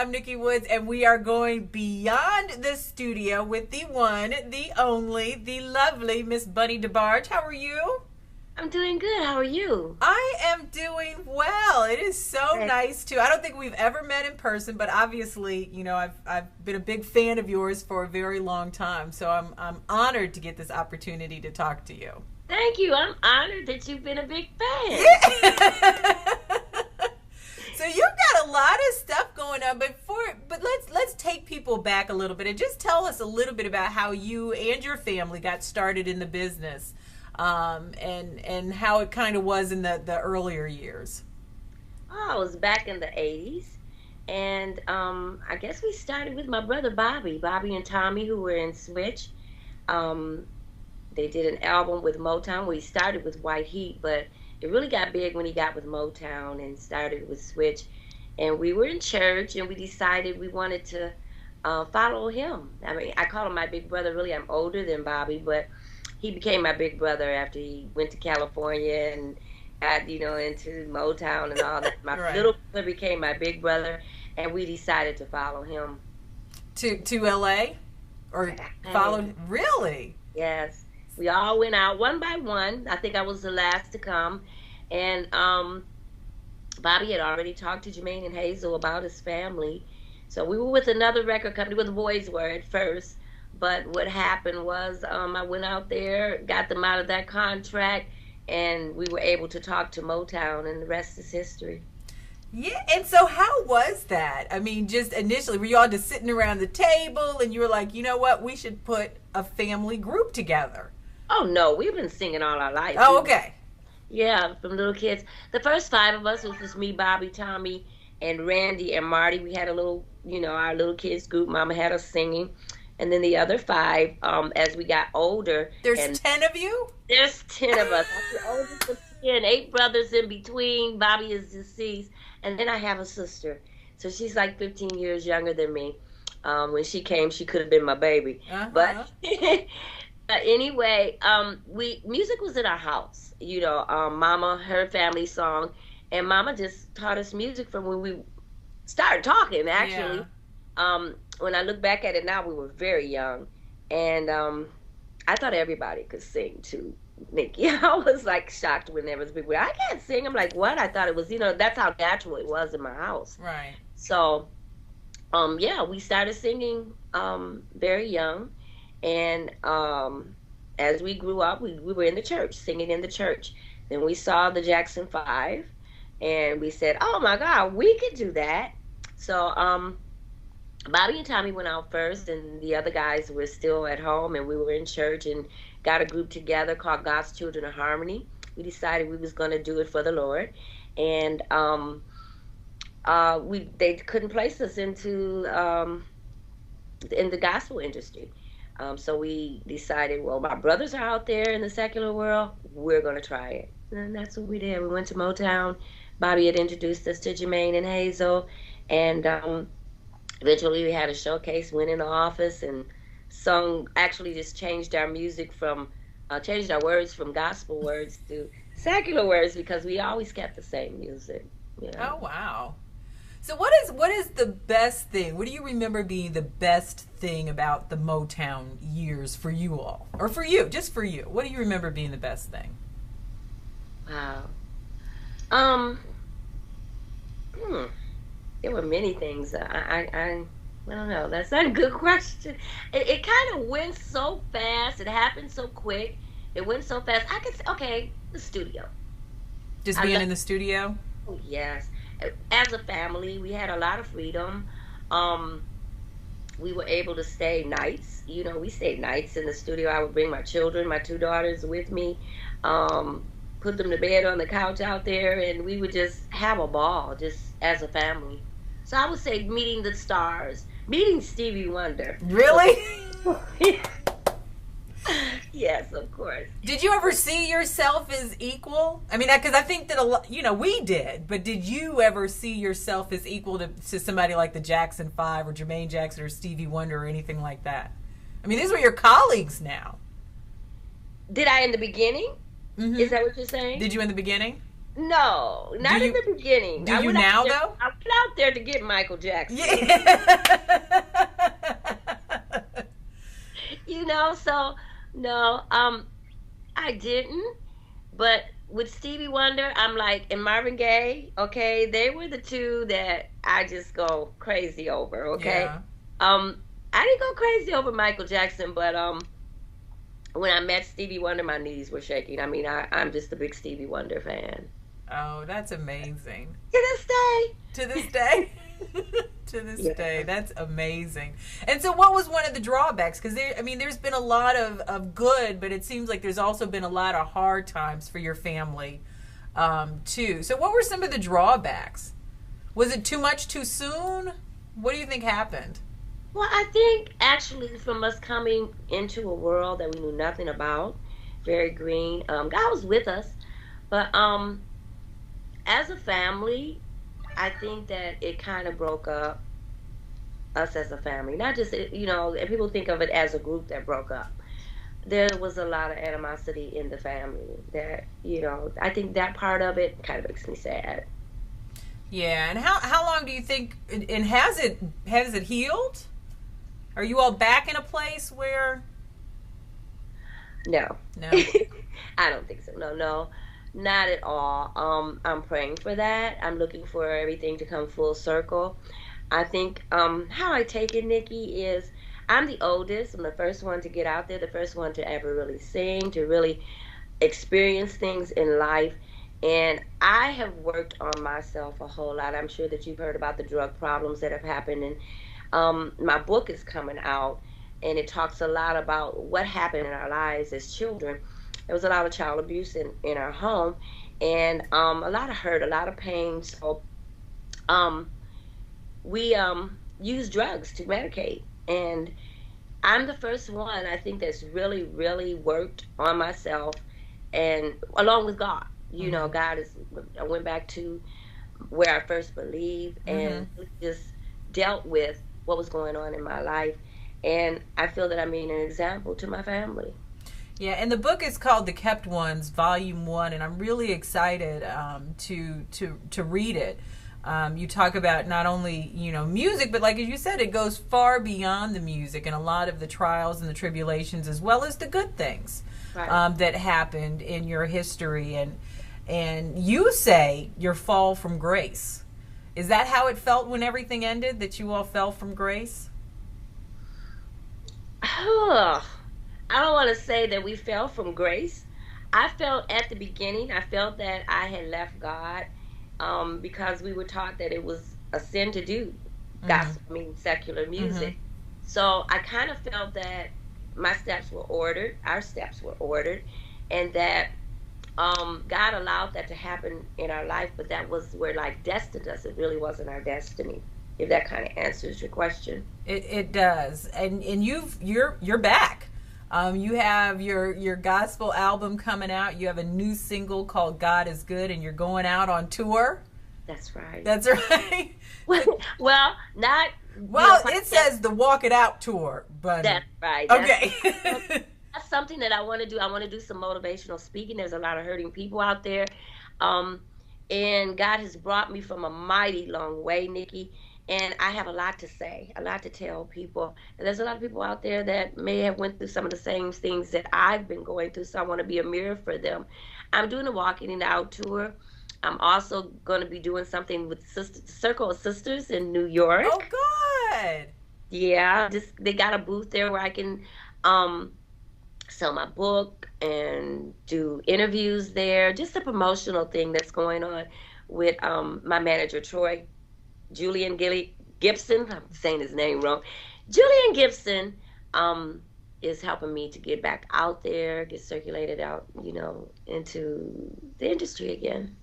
I'm Nikki Woods, and we are going beyond the studio with the one, the only, the lovely Miss Bunny DeBarge. How are you? I'm doing good. How are you? I am doing well. It is so nice to. I don't think we've ever met in person, but obviously, you know, I've been a big fan of yours for a very long time. So I'm honored to get this opportunity to talk to you. Thank you. I'm honored that you've been a big fan. Yeah. So you've got a lot of stuff going on, but let's take people back a little bit and just tell us a little bit about how you and your family got started in the business, and how it kind of was in the earlier years. Oh, I was back in the 80s, and I guess we started with my brother Bobby and Tommy, who were in Switch. They did an album with Motown. We started with White Heat, but it really got big when he got with Motown and started with Switch. And we were in church, and we decided we wanted to follow him. I mean, I call him my big brother. Really, I'm older than Bobby, but he became my big brother after he went to California and got, into Motown and all that. My Right. little brother became my big brother, and we decided to follow him. To LA? Or followed? Really? Yes. We all went out one by one. I think I was the last to come. And Bobby had already talked to Jermaine and Hazel about his family. So we were with another record company where the boys were at first. But what happened was I went out there, got them out of that contract, and we were able to talk to Motown, and the rest is history. Yeah, and so how was that? I mean, just initially, were you all just sitting around the table and you were like, you know what, we should put a family group together? Oh, no, we've been singing all our life. Oh, okay. Yeah, from little kids. The first five of us was just me, Bobby, Tommy, and Randy and Marty. We had a little, our little kids group. Mama had us singing. And then the other five, as we got older. There's 10 of you? There's 10 of us. I'm the oldest of 10, 8 brothers in between. Bobby is deceased. And then I have a sister. So she's like 15 years younger than me. When she came, she could have been my baby. Uh-huh. But anyway, music was in our house. Mama, her family song. And Mama just taught us music from when we started talking, actually. Yeah. When I look back at it now, we were very young. And I thought everybody could sing, too. Nikki, I was like shocked when there was people. I can't sing. I'm like, what? I thought it was, that's how natural it was in my house. Right. So, yeah, we started singing very young, and as we grew up, we were in the church, singing in the church. Then we saw the Jackson 5, and we said, oh my God, we could do that. So, Bobby and Tommy went out first, and the other guys were still at home, and we were in church and got a group together called God's Children of Harmony. We decided we was going to do it for the Lord, and they couldn't place us into in the gospel industry. So we decided, well, my brothers are out there in the secular world, we're going to try it. And that's what we did. We went to Motown. Bobby had introduced us to Jermaine and Hazel, and eventually we had a showcase, went in the office, and actually just changed our music changed our words from gospel words to secular words, because we always kept the same music. Oh, wow. So what is the best thing? What do you remember being the best thing about the Motown years for you all? Or for you, just for you. What do you remember being the best thing? Wow. There were many things. I don't know. That's not a good question. It kind of went so fast. It happened so quick. It went so fast. I could say, okay, the studio. Just being in the studio? Oh, yes. As a family, we had a lot of freedom. We were able to stay nights. We stayed nights in the studio. I would bring my children, my 2 daughters with me, put them to bed on the couch out there, and we would just have a ball, just as a family. So I would say meeting the stars, meeting Stevie Wonder. Really? Yes, of course. Did you ever see yourself as equal? I mean, because I think that a lot, we did, but did you ever see yourself as equal to somebody like the Jackson 5 or Jermaine Jackson or Stevie Wonder or anything like that? I mean, these were your colleagues now. Did I in the beginning? Mm-hmm. Is that what you're saying? Did you in the beginning? No, Do not in you the beginning. do you now though? I went out there to get Michael Jackson. Yeah. So no, I didn't. But with Stevie Wonder, I'm like, and Marvin Gaye, okay, they were the two that I just go crazy over, okay? Yeah. Um, I didn't go crazy over Michael Jackson, but when I met Stevie Wonder, my knees were shaking. I mean, I'm just a big Stevie Wonder fan. Oh, that's amazing. To this day. To this day. To this Yeah. day, that's amazing. And so, what was one of the drawbacks? Because there's been a lot of good, but it seems like there's also been a lot of hard times for your family, too. So, what were some of the drawbacks? Was it too much too soon? What do you think happened? Well, I think actually from us coming into a world that we knew nothing about, very green. God was with us, but as a family, I think that it kind of broke up us as a family. Not just, and people think of it as a group that broke up. There was a lot of animosity in the family that, I think that part of it kind of makes me sad. Yeah, and how long do you think? And has it healed? Are you all back in a place where? No. No. I don't think so. No, no, not at all. I'm praying for that. I'm looking for everything to come full circle. I think how I take it, Nikki, is I'm the oldest. I'm the first one to get out there, the first one to ever really sing, to really experience things in life. And I have worked on myself a whole lot. I'm sure that you've heard about the drug problems that have happened. And my book is coming out, and it talks a lot about what happened in our lives as children. There was a lot of child abuse in our home, and a lot of hurt, a lot of pain. So we use drugs to medicate. And I'm the first one, I think, that's really, really worked on myself, and along with God. God is, I went back to where I first believed and just dealt with what was going on in my life. And I feel that I'm being an example to my family. Yeah, and the book is called The Kept Ones, Volume 1, and I'm really excited to read it. You talk about not only, music, but like as you said, it goes far beyond the music and a lot of the trials and the tribulations as well as the good things that happened in your history. And you say your fall from grace. Is that how it felt when everything ended, that you all fell from grace? I don't want to say that we fell from grace. I felt at the beginning, I felt that I had left God because we were taught that it was a sin to do gospel, secular music. So I kind of felt that my steps were ordered, our steps were ordered, and that God allowed that to happen in our life, but that was where destined us. It really wasn't our destiny. If that kind of answers your question. It does, and you're back. You have your gospel album coming out. You have a new single called "God Is Good," and you're going out on tour. That's right. That's right. Well, not. Well, it says the Walk It Out tour, but that's right. Okay. That's something that I want to do. I want to do some motivational speaking. There's a lot of hurting people out there, and God has brought me from a mighty long way, Nikki. And I have a lot to say, a lot to tell people. And there's a lot of people out there that may have went through some of the same things that I've been going through, so I want to be a mirror for them. I'm doing a Walking It Out tour. I'm also going to be doing something with the Circle of Sisters in New York. Oh, good. Yeah, they got a booth there where I can sell my book and do interviews there. Just a promotional thing that's going on with my manager, Julian Gibson. I'm saying his name wrong. Julian Gibson is helping me to get back out there, get circulated out, into the industry again.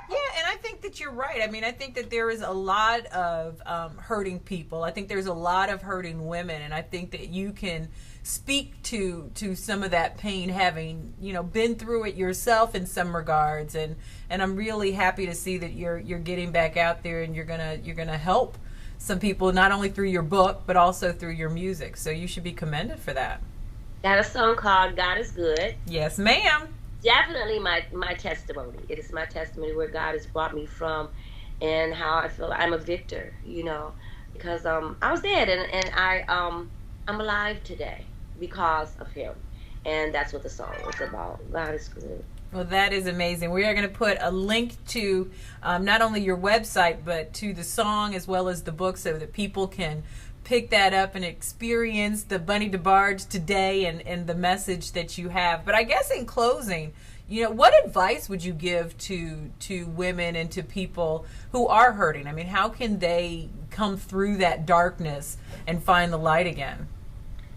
Yeah, and I think that you're right. I think that there is a lot of hurting people. I think there's a lot of hurting women, and I think that you can speak to some of that pain, having been through it yourself in some regards. And I'm really happy to see that you're getting back out there, and you're gonna help some people, not only through your book but also through your music. So you should be commended for that. Got a song called "God Is Good." Yes, ma'am. definitely my testimony. It is my testimony where God has brought me from, and how I feel I'm a victor. Because I was dead, and I'm alive today because of Him, and that's what the song was about. God is good. Well, that is amazing. We are going to put a link to not only your website, but to the song as well as the book so that people can pick that up and experience the Bunny DeBarge today and the message that you have. But I guess in closing, what advice would you give to women and to people who are hurting? I mean, how can they come through that darkness and find the light again?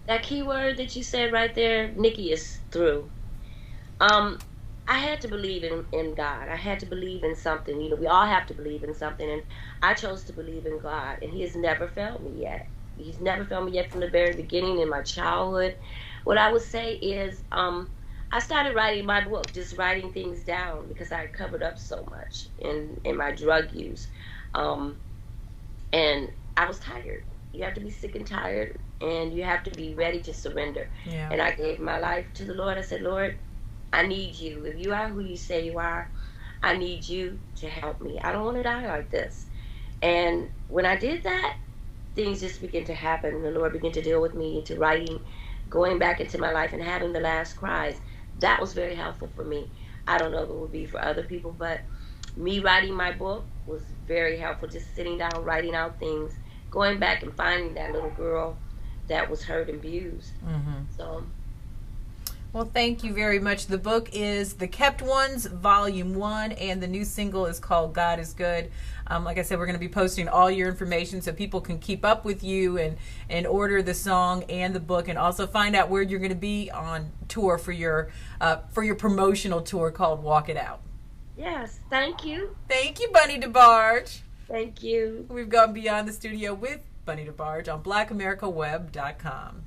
That key word that you said right there, Nikki, is through. I had to believe in God. I had to believe in something. We all have to believe in something. And I chose to believe in God. And He has never failed me yet. He's never failed me yet from the very beginning in my childhood. What I would say is I started writing my book, just writing things down because I had covered up so much in my drug use. And I was tired. You have to be sick and tired. And you have to be ready to surrender. Yeah. And I gave my life to the Lord. I said, Lord, I need you. If you are who you say you are, I need you to help me. I don't want to die like this. And when I did that, things just began to happen. The Lord began to deal with me into writing, going back into my life and having the last cries. That was very helpful for me. I don't know if it would be for other people, but me writing my book was very helpful. Just sitting down, writing out things, going back and finding that little girl that was hurt and abused. Mm-hmm. So. Well, thank you very much. The book is The Kept Ones, Volume 1, and the new single is called God is Good. Like I said, we're going to be posting all your information so people can keep up with you and order the song and the book, and also find out where you're going to be on tour for your promotional tour called Walk It Out. Yes, thank you. Thank you, Bunny DeBarge. Thank you. We've gone beyond the studio with Bunny DeBarge on BlackAmericaWeb.com.